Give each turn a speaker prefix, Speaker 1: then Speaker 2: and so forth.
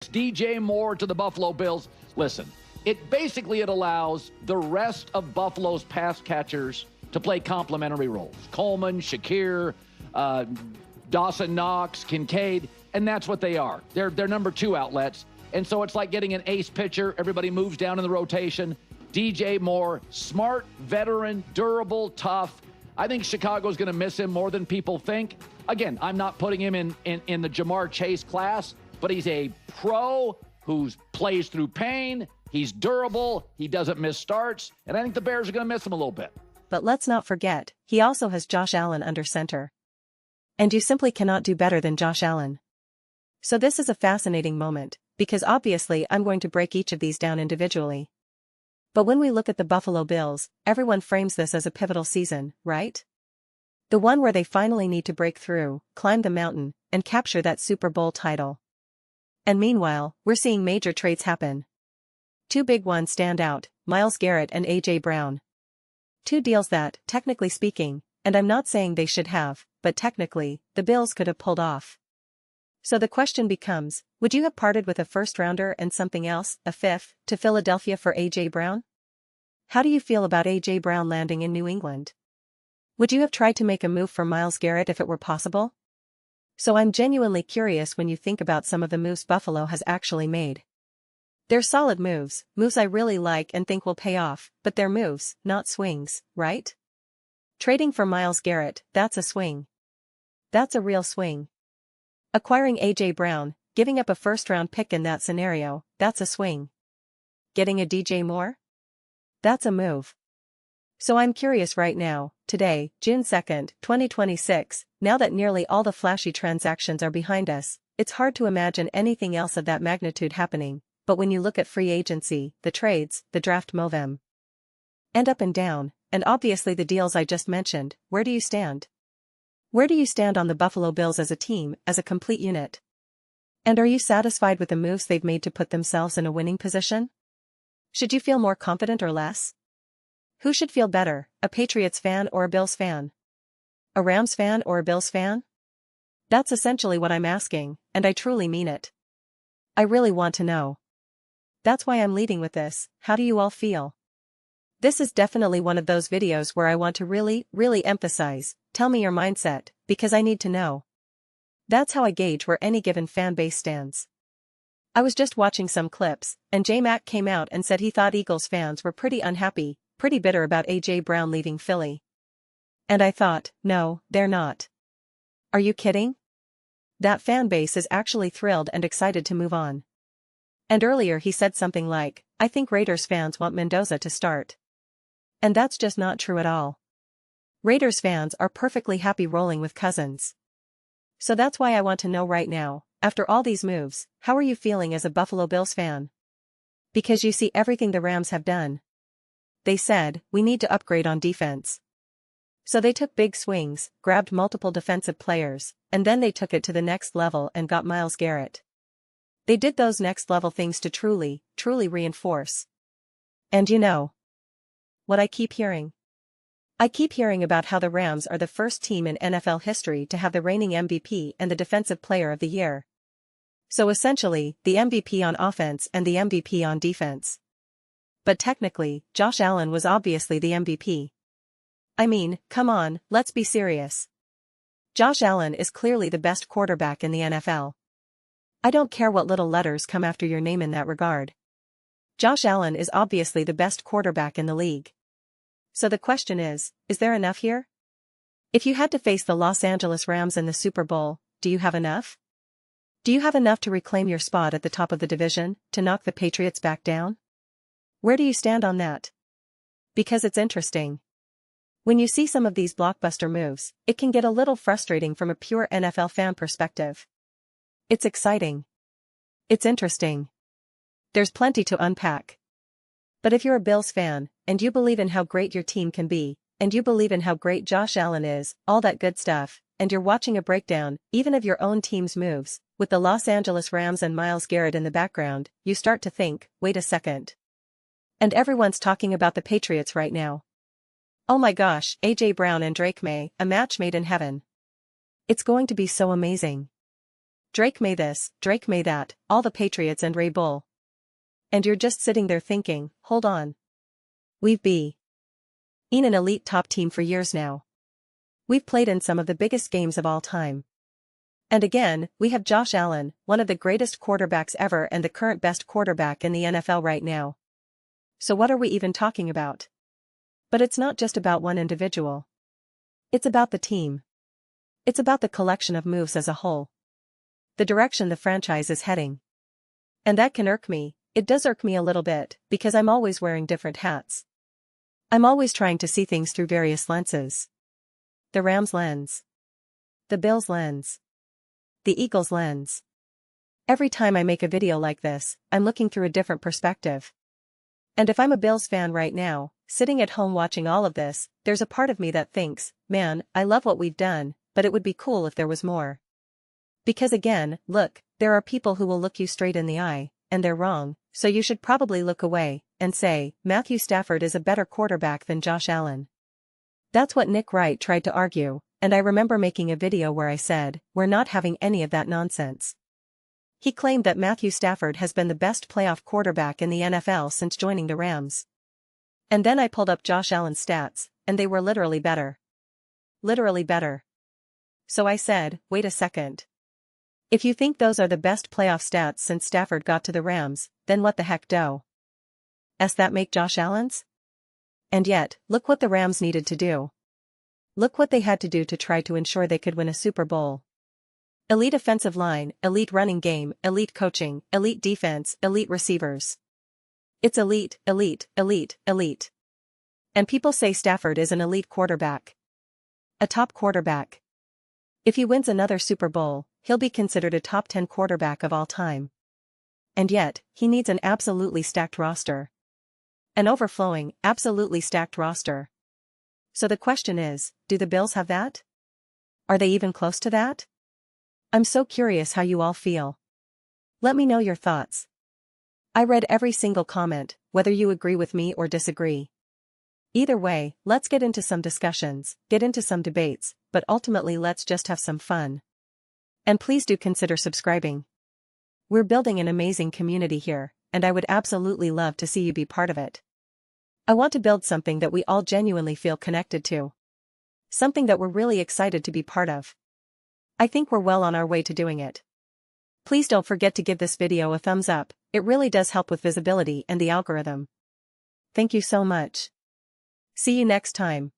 Speaker 1: DJ Moore to the Buffalo Bills. Listen, it allows the rest of Buffalo's pass catchers to play complementary roles. Coleman, Shakir, Dawson Knox, Kincaid, and that's what they are. They're number two outlets. And so it's like getting an ace pitcher. Everybody moves down in the rotation. DJ Moore, smart, veteran, durable, tough. I think Chicago's going to miss him more than people think. Again, I'm not putting him in the Jamar Chase class, but he's a pro who plays through pain. He's durable. He doesn't miss starts. And I think the Bears are going to miss him a little bit.
Speaker 2: But let's not forget, he also has Josh Allen under center. And you simply cannot do better than Josh Allen. So this is a fascinating moment, because obviously I'm going to break each of these down individually. But when we look at the Buffalo Bills, everyone frames this as a pivotal season, right? The one where they finally need to break through, climb the mountain, and capture that Super Bowl title. And meanwhile, we're seeing major trades happen. Two big ones stand out, Myles Garrett and A.J. Brown. Two deals that, technically speaking, and I'm not saying they should have, but technically, the Bills could have pulled off. So the question becomes, would you have parted with a first-rounder and something else, a fifth, to Philadelphia for A.J. Brown? How do you feel about A.J. Brown landing in New England? Would you have tried to make a move for Myles Garrett if it were possible? So I'm genuinely curious when you think about some of the moves Buffalo has actually made. They're solid moves I really like and think will pay off, but they're moves, not swings, right? Trading for Myles Garrett, that's a swing. That's a real swing. Acquiring A.J. Brown, giving up a first-round pick in that scenario, that's a swing. Getting a DJ Moore? That's a move. So I'm curious right now, today, June 2nd, 2026, now that nearly all the flashy transactions are behind us, it's hard to imagine anything else of that magnitude happening, but when you look at free agency, the trades, the draft movem, and up and down, and obviously the deals I just mentioned, where do you stand? Where do you stand on the Buffalo Bills as a team, as a complete unit? And are you satisfied with the moves they've made to put themselves in a winning position? Should you feel more confident or less? Who should feel better, a Patriots fan or a Bills fan? A Rams fan or a Bills fan? That's essentially what I'm asking, and I truly mean it. I really want to know. That's why I'm leading with this. How do you all feel? This is definitely one of those videos where I want to really emphasize, tell me your mindset, because I need to know. That's how I gauge where any given fan base stands. I was just watching some clips, and J-Mac came out and said he thought Eagles fans were pretty unhappy, pretty bitter about A.J. Brown leaving Philly. And I thought, no, they're not. Are you kidding? That fan base is actually thrilled and excited to move on. And earlier he said something like, I think Raiders fans want Mendoza to start. And that's just not true at all. Raiders fans are perfectly happy rolling with Cousins. So that's why I want to know right now, after all these moves, how are you feeling as a Buffalo Bills fan? Because you see everything the Rams have done. They said, we need to upgrade on defense. So they took big swings, grabbed multiple defensive players, and then they took it to the next level and got Myles Garrett. They did those next level things to truly reinforce. And you know what I keep hearing? I keep hearing about how the Rams are the first team in NFL history to have the reigning MVP and the Defensive Player of the Year. So essentially, the MVP on offense and the MVP on defense. But technically, Josh Allen was obviously the MVP. I mean, come on, let's be serious. Josh Allen is clearly the best quarterback in the NFL. I don't care what little letters come after your name in that regard. Josh Allen is obviously the best quarterback in the league. So the question is there enough here? If you had to face the Los Angeles Rams in the Super Bowl, do you have enough? Do you have enough to reclaim your spot at the top of the division, to knock the Patriots back down? Where do you stand on that? Because it's interesting. When you see some of these blockbuster moves, it can get a little frustrating from a pure NFL fan perspective. It's exciting. It's interesting. There's plenty to unpack. But if you're a Bills fan, and you believe in how great your team can be, and you believe in how great Josh Allen is, all that good stuff, and you're watching a breakdown, even of your own team's moves, with the Los Angeles Rams and Myles Garrett in the background, you start to think, wait a second. And everyone's talking about the Patriots right now. Oh my gosh, A.J. Brown and Drake May, a match made in heaven. It's going to be so amazing. Drake may this, Drake may that, all the Patriots and Ray Bull. And you're just sitting there thinking, hold on. We've been an elite top team for years now. We've played in some of the biggest games of all time. And again, we have Josh Allen, one of the greatest quarterbacks ever and the current best quarterback in the NFL right now. So what are we even talking about? But it's not just about one individual. It's about the team. It's about the collection of moves as a whole. The direction the franchise is heading. And that can irk me, it does irk me a little bit, because I'm always wearing different hats. I'm always trying to see things through various lenses. The Rams lens. The Bills lens. The Eagles lens. Every time I make a video like this, I'm looking through a different perspective. And if I'm a Bills fan right now, sitting at home watching all of this, there's a part of me that thinks, man, I love what we've done, but it would be cool if there was more. Because again, look, there are people who will look you straight in the eye, and they're wrong, so you should probably look away, and say, Matthew Stafford is a better quarterback than Josh Allen. That's what Nick Wright tried to argue, and I remember making a video where I said, we're not having any of that nonsense. He claimed that Matthew Stafford has been the best playoff quarterback in the NFL since joining the Rams. And then I pulled up Josh Allen's stats, and they were literally better. Literally better. So I said, wait a second. If you think those are the best playoff stats since Stafford got to the Rams, then what the heck does that make Josh Allen's? And yet, look what the Rams needed to do. Look what they had to do to try to ensure they could win a Super Bowl. Elite offensive line, elite running game, elite coaching, elite defense, elite receivers. It's elite, elite, elite, elite. And people say Stafford is an elite quarterback. A top quarterback. If he wins another Super Bowl, he'll be considered a top 10 quarterback of all time. And yet, he needs an absolutely stacked roster. An overflowing, absolutely stacked roster. So the question is, do the Bills have that? Are they even close to that? I'm so curious how you all feel. Let me know your thoughts. I read every single comment, whether you agree with me or disagree. Either way, let's get into some discussions, get into some debates, but ultimately let's just have some fun. And please do consider subscribing. We're building an amazing community here, and I would absolutely love to see you be part of it. I want to build something that we all genuinely feel connected to. Something that we're really excited to be part of. I think we're well on our way to doing it. Please don't forget to give this video a thumbs up, it really does help with visibility and the algorithm. Thank you so much. See you next time.